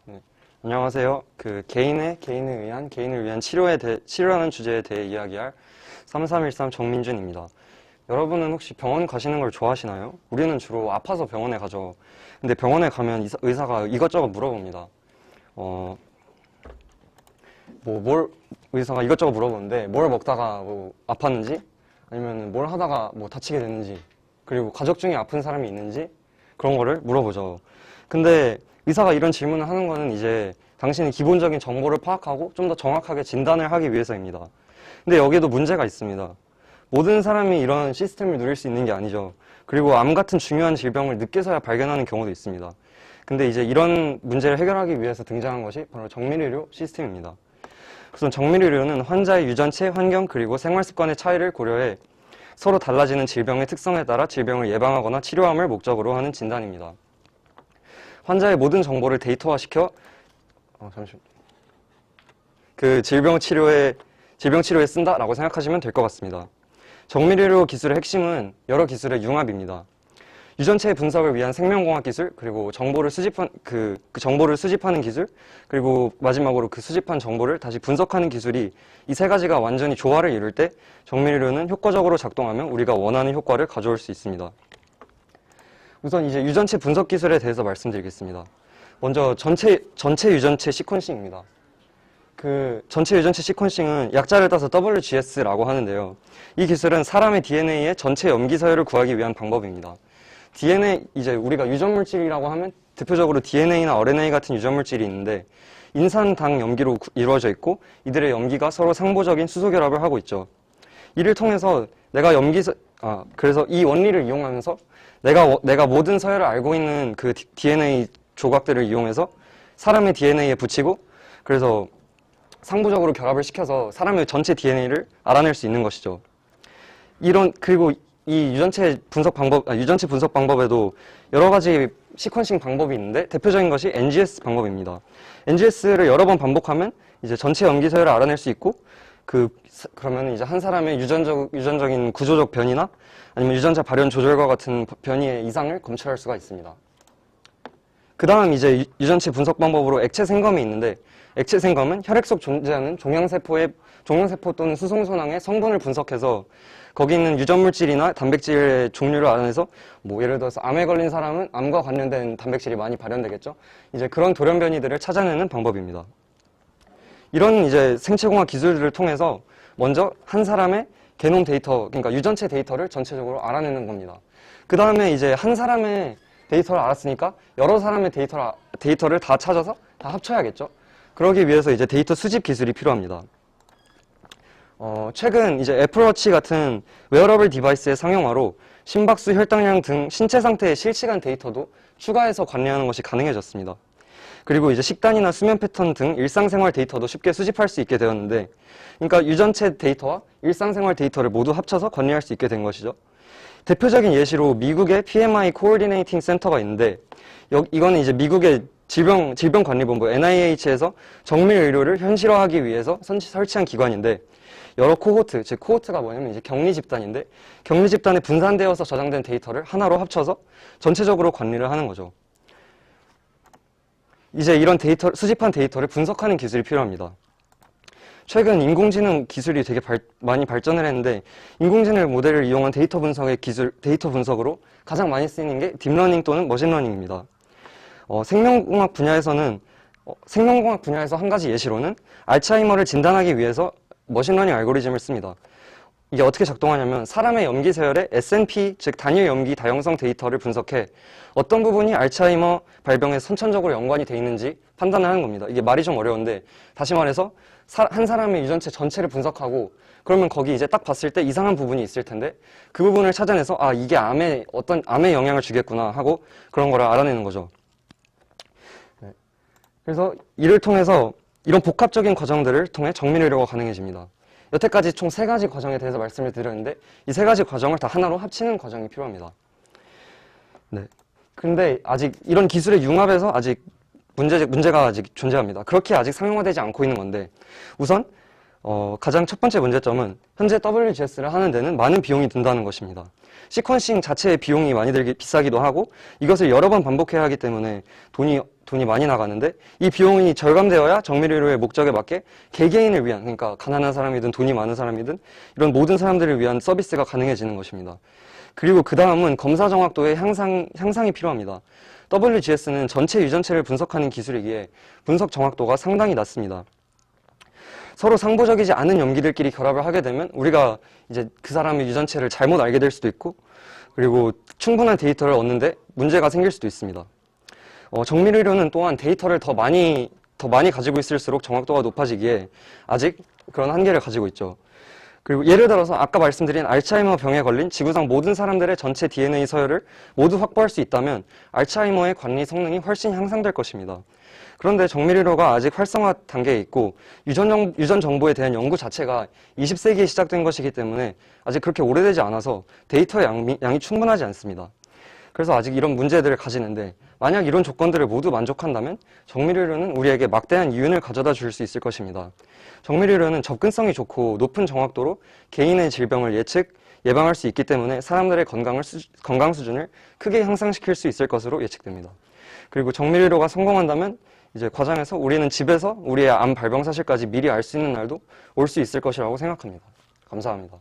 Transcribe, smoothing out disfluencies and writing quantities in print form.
네. 안녕하세요. 개인을 위한 치료라는 주제에 대해 이야기할 3313 정민준입니다. 여러분은 혹시 병원 가시는 걸 좋아하시나요? 우리는 주로 아파서 병원에 가죠. 근데 병원에 가면 의사가 이것저것 물어봅니다. 의사가 이것저것 물어보는데 뭘 먹다가 아팠는지, 아니면 뭘 하다가 다치게 됐는지, 그리고 가족 중에 아픈 사람이 있는지, 그런 거를 물어보죠. 근데 의사가 이런 질문을 하는 거는 이제 당신의 기본적인 정보를 파악하고 좀 더 정확하게 진단을 하기 위해서입니다. 근데 여기에도 문제가 있습니다. 모든 사람이 이런 시스템을 누릴 수 있는 게 아니죠. 그리고 암 같은 중요한 질병을 늦게서야 발견하는 경우도 있습니다. 근데 이제 이런 문제를 해결하기 위해서 등장한 것이 바로 정밀의료 시스템입니다. 우선 정밀의료는 환자의 유전체, 환경, 그리고 생활습관의 차이를 고려해 서로 달라지는 질병의 특성에 따라 질병을 예방하거나 치료함을 목적으로 하는 진단입니다. 환자의 모든 정보를 데이터화시켜 그 질병 치료에 쓴다라고 생각하시면 될 것 같습니다. 정밀의료 기술의 핵심은 여러 기술의 융합입니다. 유전체의 분석을 위한 생명공학 기술, 그리고 정보를 수집하는 기술, 그리고 마지막으로 그 수집한 정보를 다시 분석하는 기술이 이 세 가지가 완전히 조화를 이룰 때 정밀의료는 효과적으로 작동하며 우리가 원하는 효과를 가져올 수 있습니다. 우선 이제 유전체 분석 기술에 대해서 말씀드리겠습니다. 먼저 전체 유전체 시퀀싱입니다. 그 전체 유전체 시퀀싱은 약자를 따서 WGS라고 하는데요. 이 기술은 사람의 DNA의 전체 염기 서열을 구하기 위한 방법입니다. DNA, 이제 우리가 유전물질이라고 하면 대표적으로 DNA나 RNA 같은 유전물질이 있는데 인산, 당, 염기로 이루어져 있고 이들의 염기가 서로 상보적인 수소 결합을 하고 있죠. 이를 통해서 그래서 이 원리를 이용하면서 내가 모든 서열을 알고 있는 그 DNA 조각들을 이용해서 사람의 DNA에 붙이고 그래서 상부적으로 결합을 시켜서 사람의 전체 DNA를 알아낼 수 있는 것이죠. 그리고 이 유전체 분석 방법에도 여러 가지 시퀀싱 방법이 있는데 대표적인 것이 NGS 방법입니다. NGS를 여러 번 반복하면 이제 전체 염기 서열을 알아낼 수 있고 그러면 이제 한 사람의 유전적인 구조적 변이나 아니면 유전자 발현 조절과 같은 변이의 이상을 검출할 수가 있습니다. 그 다음 이제 유전체 분석 방법으로 액체 생검이 있는데 액체 생검은 혈액 속 존재하는 종양세포 또는 수송선항의 성분을 분석해서 거기 있는 유전물질이나 단백질의 종류를 알아내서 예를 들어서 암에 걸린 사람은 암과 관련된 단백질이 많이 발현되겠죠. 이제 그런 돌연 변이들을 찾아내는 방법입니다. 이런 이제 생체공학 기술들을 통해서 먼저 한 사람의 게놈 데이터, 그러니까 유전체 데이터를 전체적으로 알아내는 겁니다. 그 다음에 이제 한 사람의 데이터를 알았으니까 여러 사람의 데이터를 다 찾아서 다 합쳐야겠죠. 그러기 위해서 이제 데이터 수집 기술이 필요합니다. 최근 이제 애플워치 같은 웨어러블 디바이스의 상용화로 심박수, 혈당량 등 신체 상태의 실시간 데이터도 추가해서 관리하는 것이 가능해졌습니다. 그리고 이제 식단이나 수면 패턴 등 일상생활 데이터도 쉽게 수집할 수 있게 되었는데, 그러니까 유전체 데이터와 일상생활 데이터를 모두 합쳐서 관리할 수 있게 된 것이죠. 대표적인 예시로 미국의 PMI 코오디네이팅 센터가 있는데, 이거는 이제 미국의 질병관리본부 NIH에서 정밀의료를 현실화하기 위해서 설치한 기관인데, 여러 코호트, 즉 코호트가 뭐냐면 이제 격리 집단인데, 격리 집단에 분산되어서 저장된 데이터를 하나로 합쳐서 전체적으로 관리를 하는 거죠. 이제 이런 수집한 데이터를 분석하는 기술이 필요합니다. 최근 인공지능 기술이 되게 많이 발전을 했는데, 인공지능 모델을 이용한 데이터 분석으로 가장 많이 쓰이는 게 딥러닝 또는 머신러닝입니다. 생명공학 분야에서 한 가지 예시로는 알츠하이머를 진단하기 위해서 머신러닝 알고리즘을 씁니다. 이게 어떻게 작동하냐면 사람의 염기 서열의 SNP, 즉 단일 염기 다형성 데이터를 분석해 어떤 부분이 알츠하이머 발병에 선천적으로 연관이 돼 있는지 판단을 하는 겁니다. 이게 말이 좀 어려운데 다시 말해서 한 사람의 유전체 전체를 분석하고 그러면 거기 이제 딱 봤을 때 이상한 부분이 있을 텐데 그 부분을 찾아내서 이게 어떤 암에 영향을 주겠구나 하고 그런 거를 알아내는 거죠. 그래서 이를 통해서 이런 복합적인 과정들을 통해 정밀의료가 가능해집니다. 여태까지 총 3가지 과정에 대해서 말씀을 드렸는데 이 3가지 과정을 다 하나로 합치는 과정이 필요합니다. 네. 근데 아직 이런 기술의 융합에서 아직 문제가 아직 존재합니다. 그렇게 아직 상용화되지 않고 있는 건데 우선 가장 첫 번째 문제점은 현재 WGS를 하는 데는 많은 비용이 든다는 것입니다. 시퀀싱 자체의 비용이 많이 들기 비싸기도 하고 이것을 여러 번 반복해야 하기 때문에 돈이 많이 나가는데 이 비용이 절감되어야 정밀의료의 목적에 맞게 개개인을 위한, 그러니까 가난한 사람이든 돈이 많은 사람이든 이런 모든 사람들을 위한 서비스가 가능해지는 것입니다. 그리고 그 다음은 검사 정확도의 향상이 필요합니다. WGS는 전체 유전체를 분석하는 기술이기에 분석 정확도가 상당히 낮습니다. 서로 상보적이지 않은 염기들끼리 결합을 하게 되면 우리가 이제 그 사람의 유전체를 잘못 알게 될 수도 있고, 그리고 충분한 데이터를 얻는데 문제가 생길 수도 있습니다. 정밀의료는 또한 데이터를 더 많이 가지고 있을수록 정확도가 높아지기에 아직 그런 한계를 가지고 있죠. 그리고 예를 들어서 아까 말씀드린 알츠하이머 병에 걸린 지구상 모든 사람들의 전체 DNA 서열을 모두 확보할 수 있다면 알츠하이머의 관리 성능이 훨씬 향상될 것입니다. 그런데 정밀의료가 아직 활성화 단계에 있고 유전 정보에 대한 연구 자체가 20세기에 시작된 것이기 때문에 아직 그렇게 오래되지 않아서 데이터의 양이 충분하지 않습니다. 그래서 아직 이런 문제들을 가지는데, 만약 이런 조건들을 모두 만족한다면 정밀의료는 우리에게 막대한 이윤을 가져다 줄 수 있을 것입니다. 정밀의료는 접근성이 좋고 높은 정확도로 개인의 질병을 예방할 수 있기 때문에 사람들의 건강 수준을 크게 향상시킬 수 있을 것으로 예측됩니다. 그리고 정밀의료가 성공한다면 이제 과정에서 우리는 집에서 우리의 암 발병 사실까지 미리 알 수 있는 날도 올 수 있을 것이라고 생각합니다. 감사합니다.